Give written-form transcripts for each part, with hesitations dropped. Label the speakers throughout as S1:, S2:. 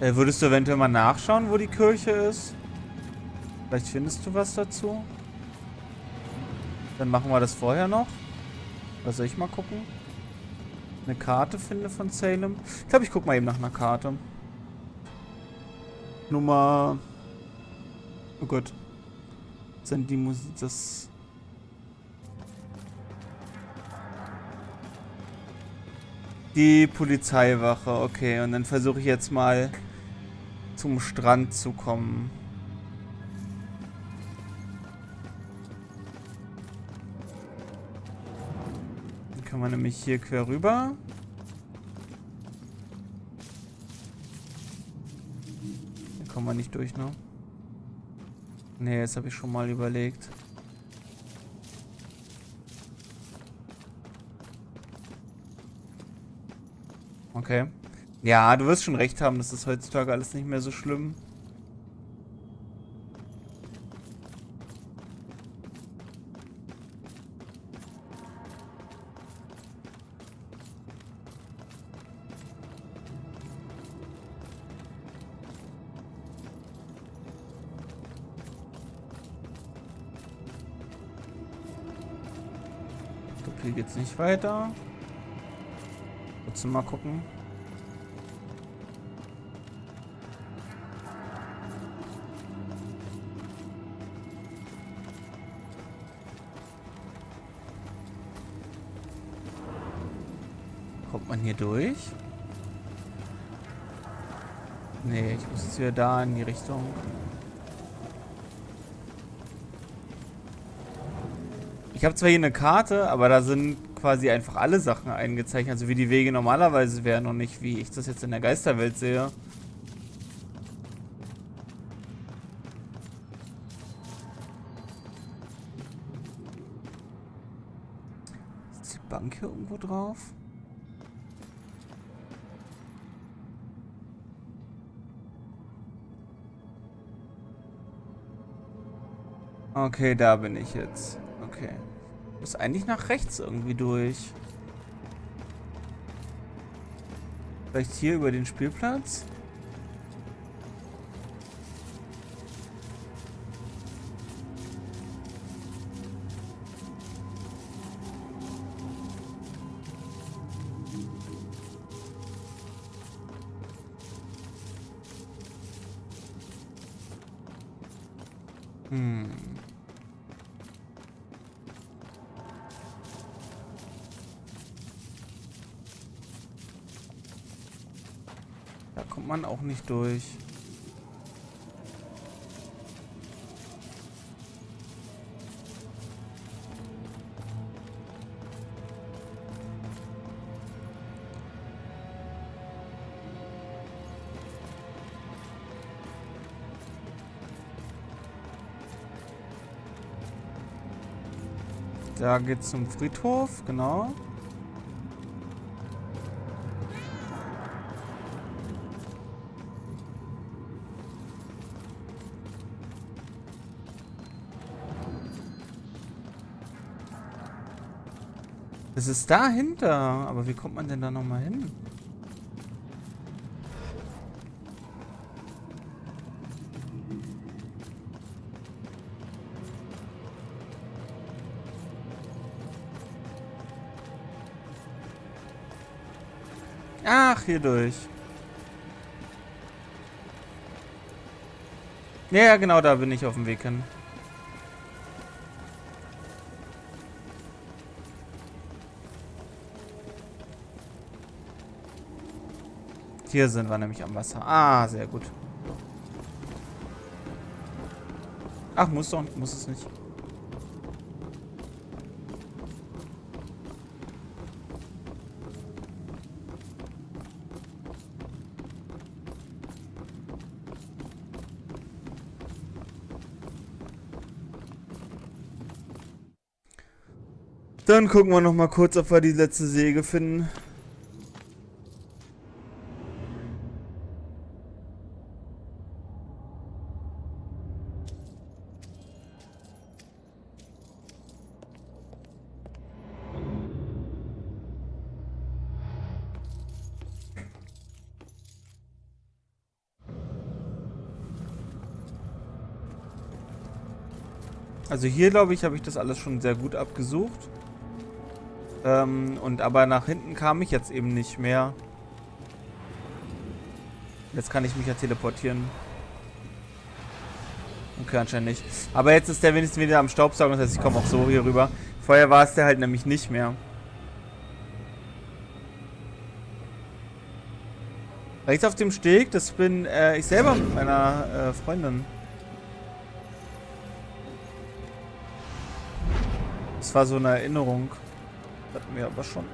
S1: Würdest du eventuell mal nachschauen, wo die Kirche ist? Vielleicht findest du was dazu. Dann machen wir das vorher noch. Oder soll ich mal gucken? Eine Karte finde von Salem. Ich glaube, ich gucke mal eben nach einer Karte. Nummer... Oh Gott. Sind die Musik... Das... Die Polizeiwache. Okay, und dann versuche ich jetzt mal zum Strand zu kommen. Dann kann man nämlich hier quer rüber. Da kommen wir nicht durch, ne? Ne, jetzt habe ich schon mal überlegt. Okay. Ja, du wirst schon recht haben, das ist heutzutage alles nicht mehr so schlimm. Ich glaube, hier geht's nicht weiter. Trotzdem mal gucken. Kommt man hier durch? Nee, ich muss jetzt wieder da in die Richtung. Ich habe zwar hier eine Karte, aber da sind quasi einfach alle Sachen eingezeichnet, also wie die Wege normalerweise wären und nicht wie ich das jetzt in der Geisterwelt sehe. Ist die Bank hier irgendwo drauf? Okay, da bin ich jetzt. Okay. Ich muss eigentlich nach rechts irgendwie durch. Vielleicht hier über den Spielplatz? Da kommt man auch nicht durch. Da geht's zum Friedhof, genau. Es ist dahinter. Aber wie kommt man denn da nochmal hin? Ach, hier durch. Ja, genau, da bin ich auf dem Weg hin. Hier sind wir nämlich am Wasser. Ah, sehr gut. Ach, muss doch, muss es nicht. Dann gucken wir noch mal kurz, ob wir die letzte Säge finden. Also hier, glaube ich, habe ich das alles schon sehr gut abgesucht. Und aber nach hinten kam ich jetzt eben nicht mehr. Jetzt kann ich mich ja teleportieren. Okay, anscheinend nicht. Aber jetzt ist der wenigstens wieder am Staubsaugen, das heißt, ich komme auch so hier rüber. Vorher war es der halt nämlich nicht mehr. Rechts auf dem Steg, das bin ich selber mit meiner Freundin. Das war so eine Erinnerung. Hatten wir aber schon.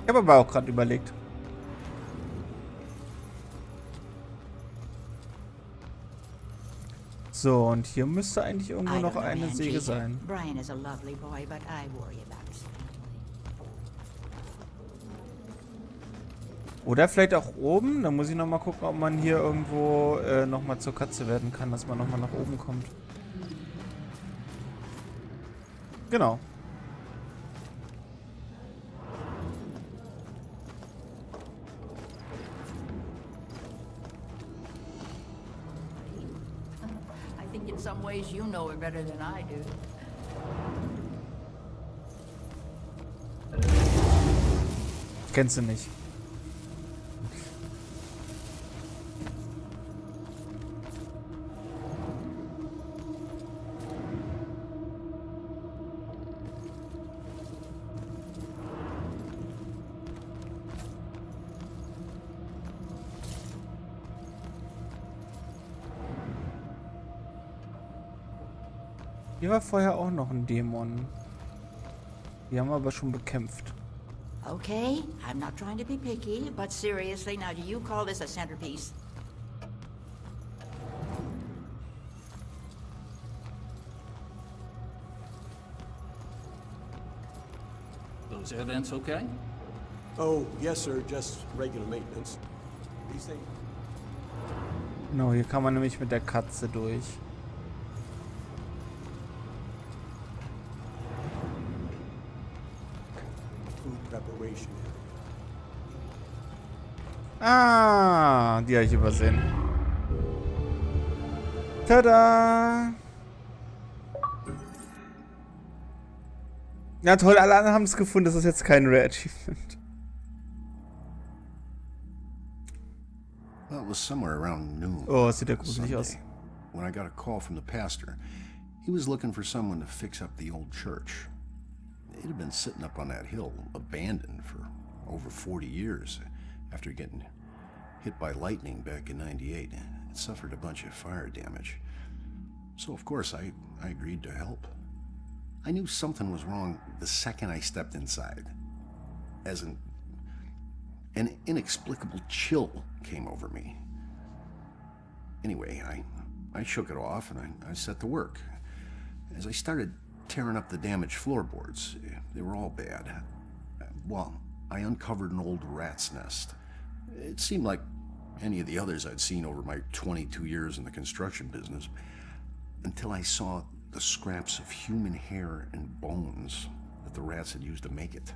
S1: Ich habe aber auch gerade überlegt. So, und hier müsste eigentlich irgendwo noch eine Säge sein.
S2: Brian is a lovely boy, but I worry about his family.
S1: Oder vielleicht auch oben. Da muss ich nochmal gucken, ob man hier irgendwo nochmal zur Katze werden kann, dass man nochmal nach oben kommt. Genau.
S2: I think in some ways you know her better than I do.
S1: Kennst du nicht. Hier war vorher auch noch ein Dämon. Die haben wir aber schon bekämpft.
S2: Okay, I'm not trying to be picky, but seriously, now do you call this a centerpiece?
S3: Those air vents okay?
S4: Oh, yes, sir. Just regular maintenance. These things.
S1: Genau, hier kann man nämlich mit der Katze durch.
S4: Food preparation area.
S1: Ah, die habe ich übersehen. Tada! Ja toll, alle anderen haben es gefunden. Das ist jetzt kein Rare Achievement.
S5: Well, it was somewhere around noon.
S1: Oh, sieht ja gruselig aus.
S5: Sunday, when I got a call from the pastor. He was looking for someone to fix up the old church. It had been sitting up on that hill, abandoned for over 40 years. After getting hit by lightning back in '98, it suffered a bunch of fire damage. So, of course, I agreed to help. I knew something was wrong the second I stepped inside. As an inexplicable chill came over me. Anyway, I shook it off and I set to work. As I started tearing up the damaged floorboards, they were all bad. Well, I uncovered an old rat's nest. It seemed like any of the others I'd seen over my 22 years in the construction business, until I saw the scraps of human hair and bones that the rats had used to make it.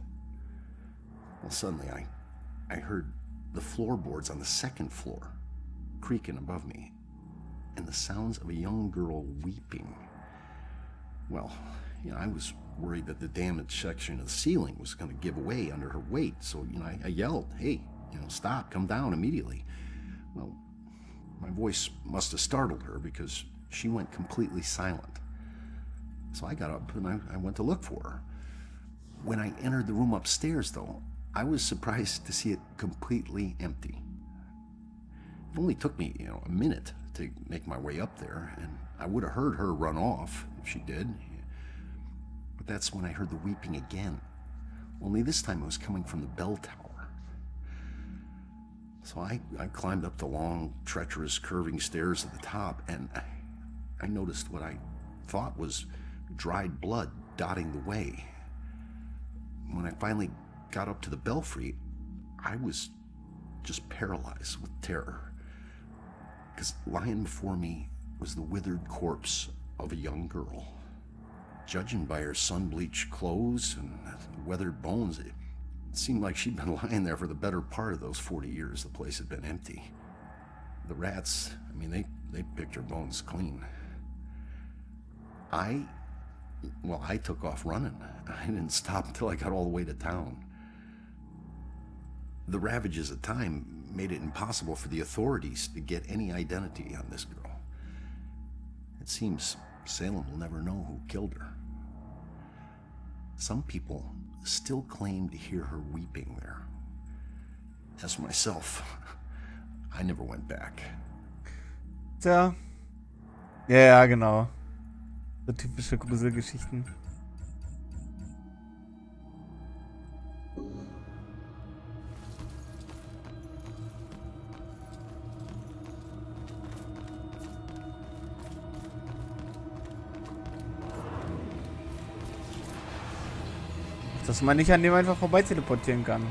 S5: Well, suddenly I heard the floorboards on the second floor creaking above me, and the sounds of a young girl weeping. Well, I was worried that the damaged section of the ceiling was going to give way under her weight, so, I yelled, "Hey, stop, come down immediately." Well, my voice must have startled her because she went completely silent. So I got up and I went to look for her. When I entered the room upstairs, though, I was surprised to see it completely empty. It only took me, a minute to make my way up there, and I would have heard her run off if she did. But that's when I heard the weeping again. Only this time it was coming from the bell tower. So I climbed up the long, treacherous, curving stairs at the top, and I noticed what I thought was dried blood dotting the way. When I finally got up to the belfry, I was just paralyzed with terror. Because lying before me was the withered corpse of a young girl. Judging by her sun-bleached clothes and weathered bones, it seemed like she'd been lying there for the better part of those 40 years the place had been empty. The rats, they picked her bones clean. I took off running. I didn't stop until I got all the way to town. The ravages of time made it impossible for the authorities to get any identity on this girl. It seems Salem will never know who killed her. Some people still claim to hear her weeping there. As for myself, I never went back.
S1: Tja. Ja, genau. So typische Gruselgeschichten. Dass man nicht an dem einfach vorbei teleportieren kann.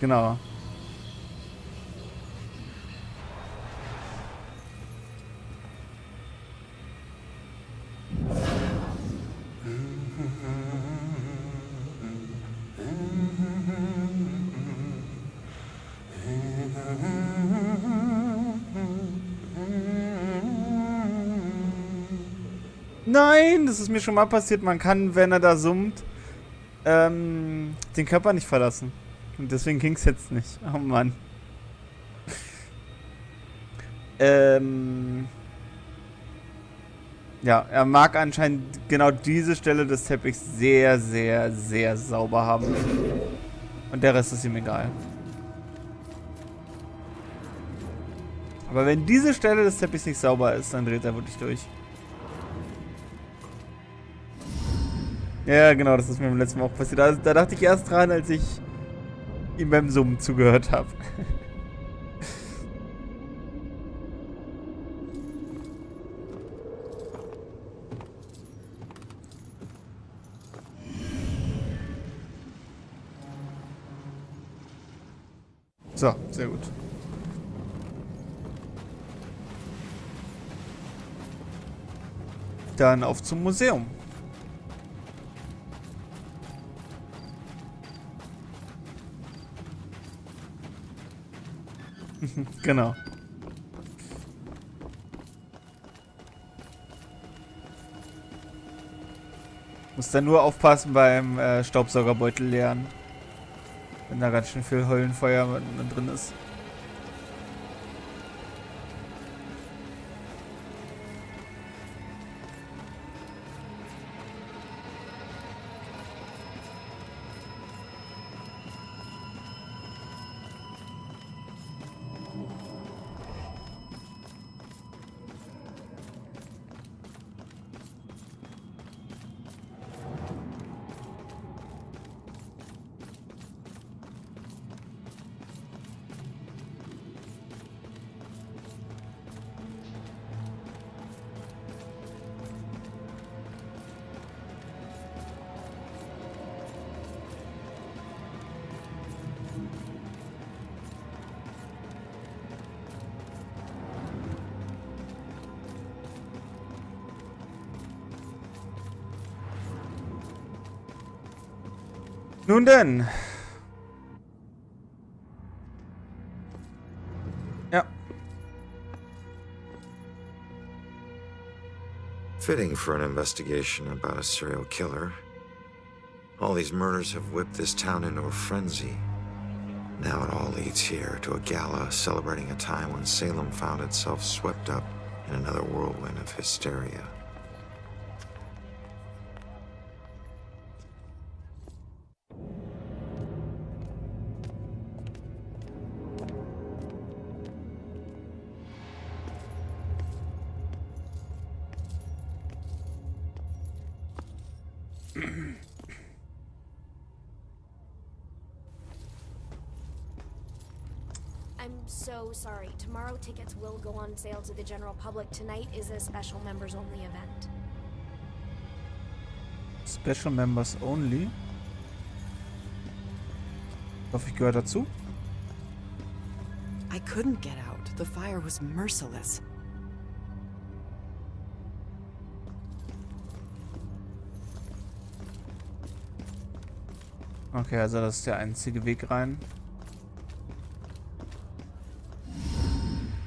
S1: Genau. Nein, das ist mir schon mal passiert. Man kann, wenn er da summt, den Körper nicht verlassen. Und deswegen ging es jetzt nicht. Oh Mann. Ja, er mag anscheinend genau diese Stelle des Teppichs sehr, sehr, sehr sauber haben. Und der Rest ist ihm egal. Aber wenn diese Stelle des Teppichs nicht sauber ist, dann dreht er wirklich durch. Ja, genau, das ist mir beim letzten Mal auch passiert. Da dachte ich erst dran, als ich ihm beim Summen zugehört habe. So, sehr gut. Dann auf zum Museum. Genau. Muss dann nur aufpassen beim Staubsaugerbeutel leeren. Wenn da ganz schön viel Höllenfeuer drin ist. Nun denn. Ja.
S6: Fitting for an investigation about a serial killer. All these murders have whipped this town into a frenzy. Now it all leads here to a gala celebrating a time when Salem found itself swept up in another whirlwind of hysteria.
S7: I'm so sorry. Tomorrow tickets will go on sale to the general public. Tonight is a special members only event.
S1: Special Members Only. Ich hoffe, ich gehöre dazu.
S8: I couldn't get out. The fire was merciless.
S1: Okay, also das ist der einzige Weg rein.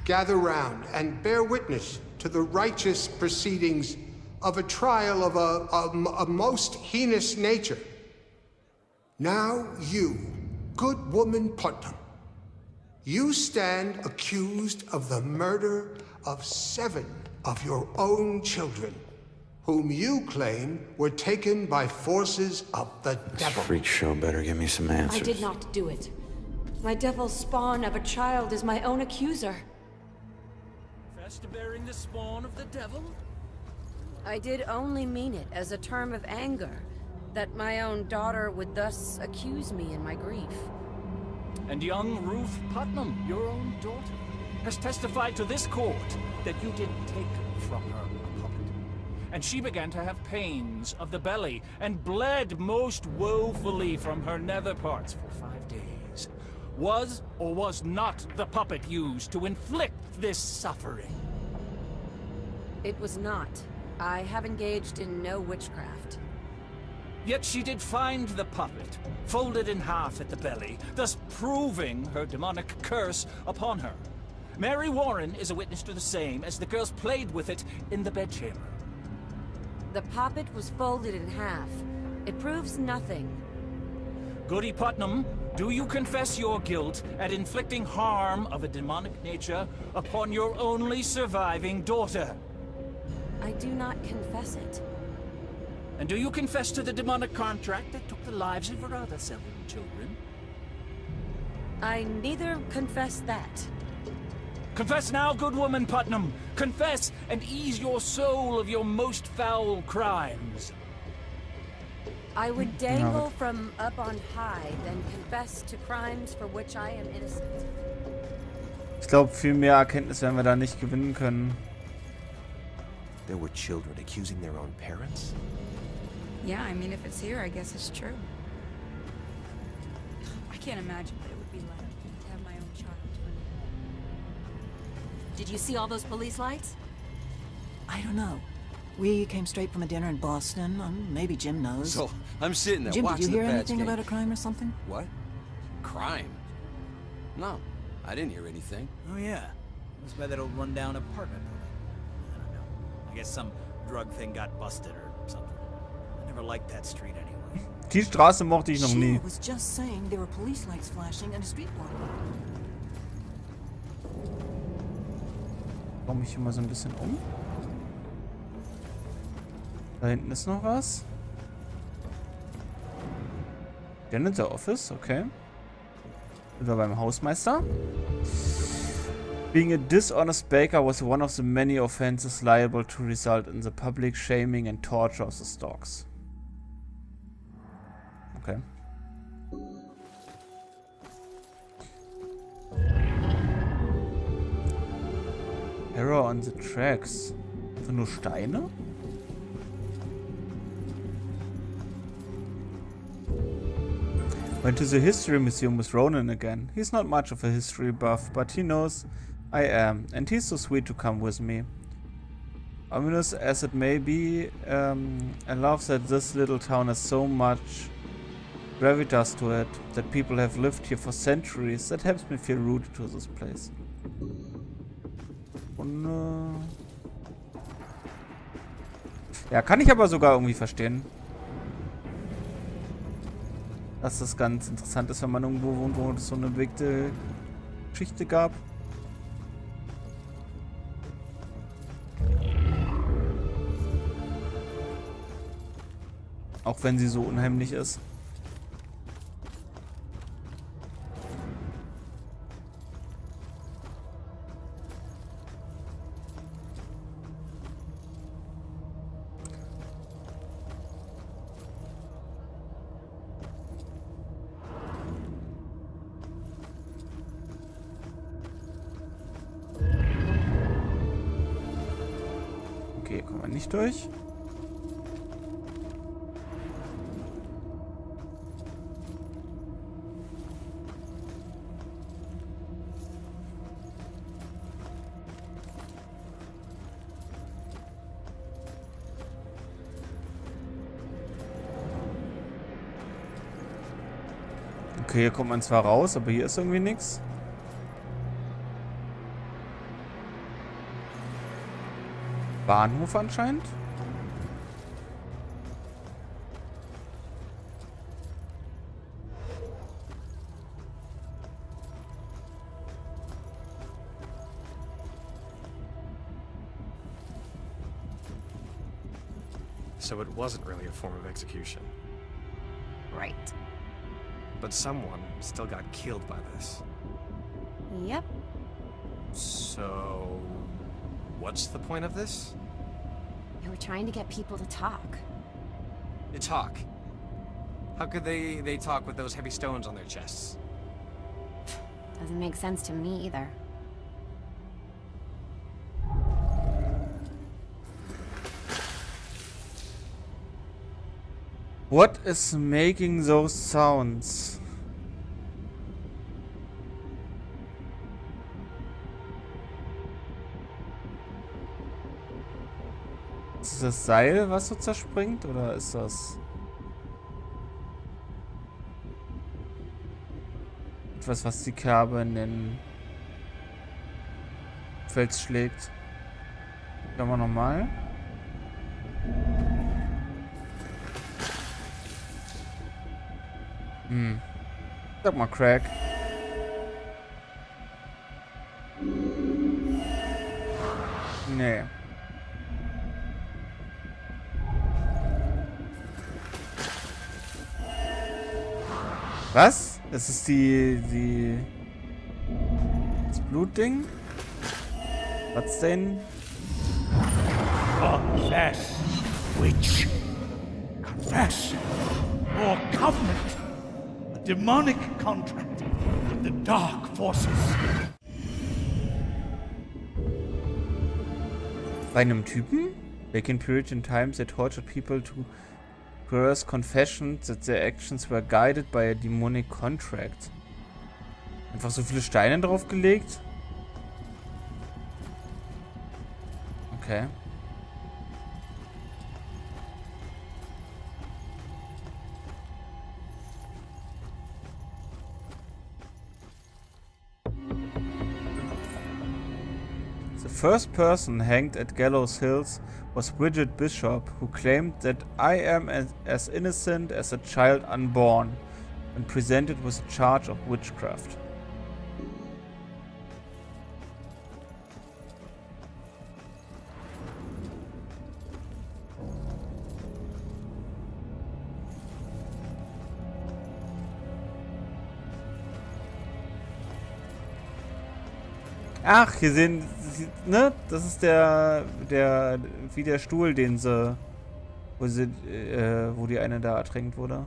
S9: gather round and bear witness to the righteous proceedings of a trial of a most heinous nature. Now you, good woman Putnam, you stand accused of the murder of 7 of your own children, whom you claim were taken by forces of the devil.
S6: This freak show better give me some answers.
S10: I did not do it. My devil spawn of a child is my own accuser.
S3: Confess to bearing the spawn of the devil?
S10: I did only mean it as a term of anger, that my own daughter would thus accuse me in my grief.
S3: And young Ruth Putnam, your own daughter, has testified to this court that you did take from her a puppet. And she began to have pains of the belly and bled most woefully from her nether parts for 5 days. Was or was not the puppet used to inflict this suffering?
S10: It was not. I have engaged in no witchcraft.
S3: Yet she did find the puppet, folded in half at the belly, thus proving her demonic curse upon her. Mary Warren is a witness to the same, as the girls played with it in the bedchamber.
S10: The poppet was folded in half. It proves nothing.
S3: Goody Putnam, do you confess your guilt at inflicting harm of a demonic nature upon your only surviving daughter?
S10: I do not confess it.
S3: And do you confess to the demonic contract that took the lives of her other 7 children?
S10: I neither confess that.
S3: Confess now, good woman Putnam! Confess, and ease your soul of your most foul crimes!
S10: I would dangle from up on high, then confess to crimes for which I am innocent.
S1: Ich glaube, viel mehr Erkenntnis werden wir da nicht gewinnen können.
S11: There were children accusing their own parents?
S12: Yeah, I mean, if it's here, I guess it's true. I can't imagine what it would be like to have my own child.
S10: Did you see all those police lights?
S2: I don't know. We came straight from a dinner in Boston. Maybe Jim knows.
S11: So, I'm sitting there
S2: Jim,
S11: watching
S2: did you hear
S11: the
S2: anything
S11: game.
S2: about a crime or something?
S11: What? Crime? No, I didn't hear anything.
S13: Oh yeah, it was by that old rundown apartment building. I don't know. I guess some drug thing got busted or something. I never liked that street anyway.
S1: Die Straße mochte ich noch nie.
S2: She was just saying there were police lights flashing and a street block.
S1: Komm ich hier mal so ein bisschen um. Da hinten ist noch was. Janitor Office, okay. Sind wir beim Hausmeister. Being a dishonest baker was one of the many offenses liable to result in the public shaming and torture of the stocks. Okay. Error on the tracks. Einfach nur Steine? Went to the history museum with Ronan again. He's not much of a history buff, but he knows I am, and he's so sweet to come with me. Ominous as it may be, I love that this little town has so much gravitas to it, that people have lived here for centuries. That helps me feel rooted to this place. Und, ja, kann ich aber sogar irgendwie verstehen. Dass das ganz interessant ist, wenn man irgendwo wohnt, wo es so eine bewegte Geschichte gab. Auch wenn sie so unheimlich ist. Okay, kommen wir nicht durch. Okay, hier kommt man zwar raus, aber hier ist irgendwie nichts. Bahnhof anscheinend.
S14: So it wasn't really a form of execution.
S12: Right.
S14: But someone still got killed by this.
S12: Yep.
S14: So... what's the point of this?
S12: They were trying to get people to talk.
S14: To talk? How could they talk with those heavy stones on their chests?
S12: Doesn't make sense to me either.
S1: What is making those sounds? Ist das Seil, was so zerspringt, oder ist das etwas, was die Kerbe in den Fels schlägt? Schauen wir nochmal. Sag mal, Crack. Nee. Was? Das ist das Blutding? Was denn?
S15: Confess, witch. Confess. Your covenant. A demonic contract with the dark forces.
S1: Bei einem Typen? Back in Puritan times, they tortured people to coerce confessions that their actions were guided by a demonic contract. Einfach so viele Steine draufgelegt? Okay. The first person hanged at Gallows Hills was Bridget Bishop, who claimed that I am as innocent as a child unborn, and presented with a charge of witchcraft. Ach, hier sehen, ne? Das ist wie der Stuhl, den sie, wo die eine da ertränkt wurde.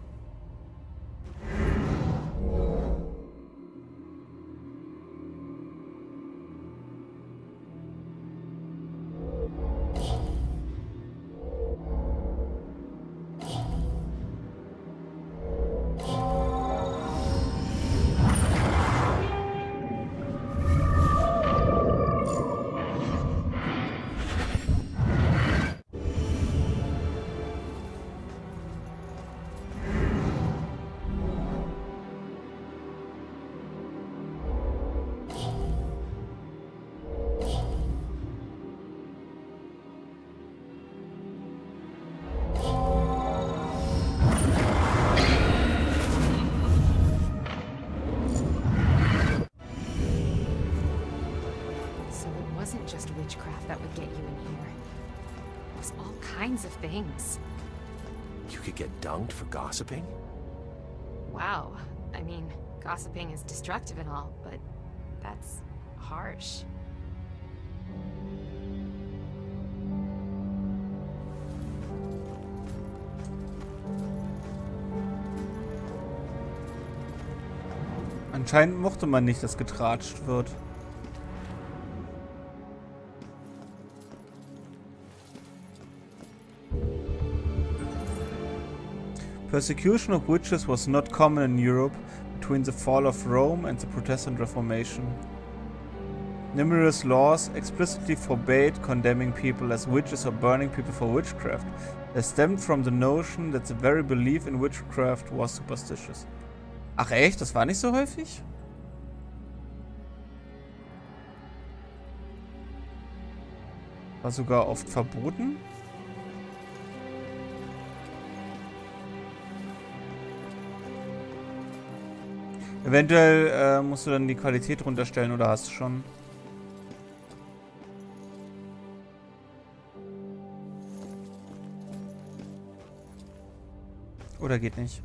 S12: Just witchcraft that would get you in here. It was all kinds of things.
S11: You could get dunked for gossiping?
S12: Wow. I mean, gossiping is destructive and all, but that's harsh.
S1: Anscheinend mochte man nicht, dass getratscht wird. Persecution of witches was not common in Europe between the fall of Rome and the Protestant Reformation. Numerous laws explicitly forbade condemning people as witches or burning people for witchcraft. They stemmed from the notion that the very belief in witchcraft was superstitious. Ach echt? Das war nicht so häufig? War sogar oft verboten. Eventuell musst du dann die Qualität runterstellen oder hast du schon? Oder geht nicht?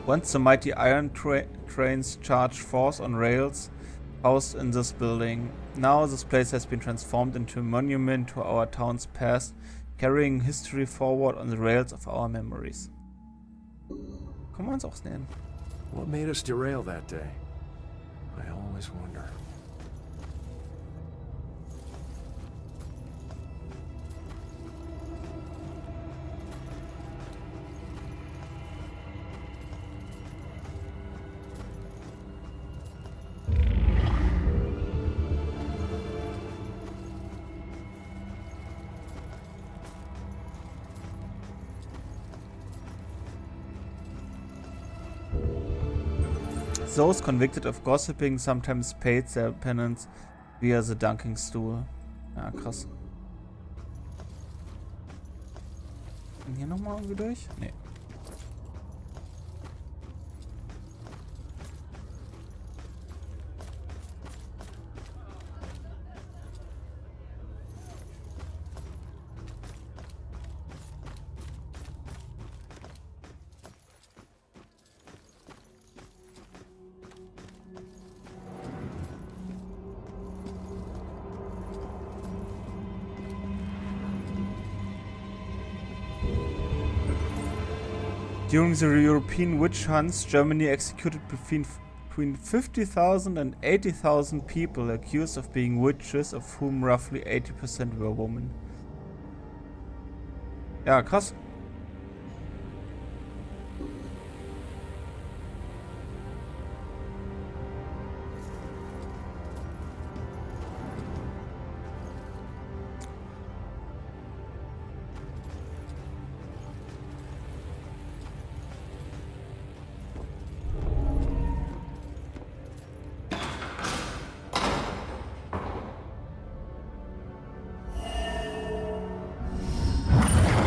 S1: Once the mighty iron trains charged forth on rails housed in this building. Now this place has been transformed into a monument to our town's past, carrying history forward on the rails of our memories. Kann man es auch nennen.
S16: What made us derail that day? I always wonder.
S1: Those convicted of gossiping sometimes paid their penance via the dunking stool. Ja, krass. Und hier nochmal irgendwie durch? Nee. During the European witch hunts, Germany executed between 50,000 and 80,000 people accused of being witches, of whom roughly 80% were women. Ja, krass.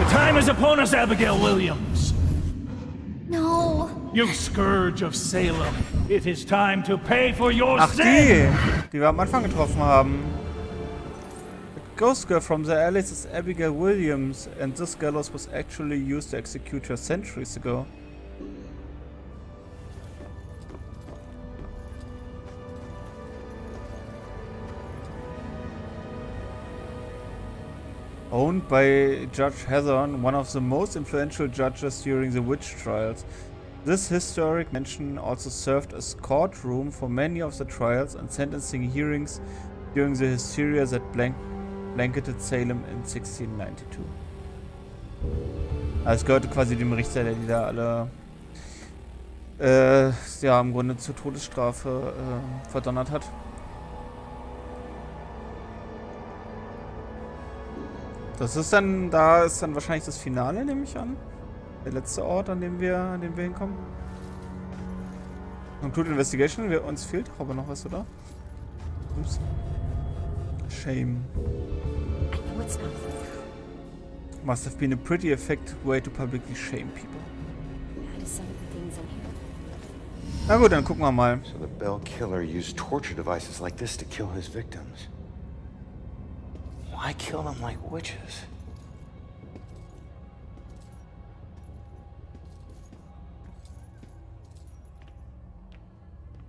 S15: Time is upon us, Abigail Williams.
S7: No.
S15: You scourge of Salem. It is time to pay for your
S1: Ach,
S15: sin.
S1: die wir am Anfang getroffen haben. The ghost girl from the Alice is Abigail Williams, and this gallows was actually used to execute her centuries ago. Owned by Judge Hathorne, one of the most influential judges during the witch trials. This historic mansion also served as courtroom for many of the trials and sentencing hearings during the hysteria that blanketed Salem in 1692. Also es gehörte quasi dem Richter, der die da alle ja, im Grunde zur Todesstrafe verdonnert hat. Das ist dann, da ist dann wahrscheinlich das Finale, nehme ich an. Der letzte Ort, an dem wir hinkommen. Conclude Investigation, uns fehlt aber noch was, oder? Ups. Shame. Must have been a pretty effective way to publicly shame people. Na gut, dann gucken wir mal.
S6: So the Bell killer used torture devices like this to kill his victims. Why kill them like witches?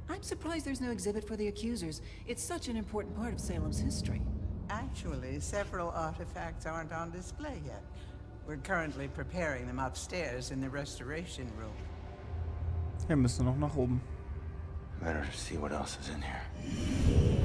S17: I'm surprised there's no exhibit for the accusers. It's such an important part of Salem's history.
S18: Actually, several artifacts aren't on display yet. We're currently preparing them upstairs in the restoration room.
S1: Wir müssen noch nach oben.
S6: Better see what else is in here.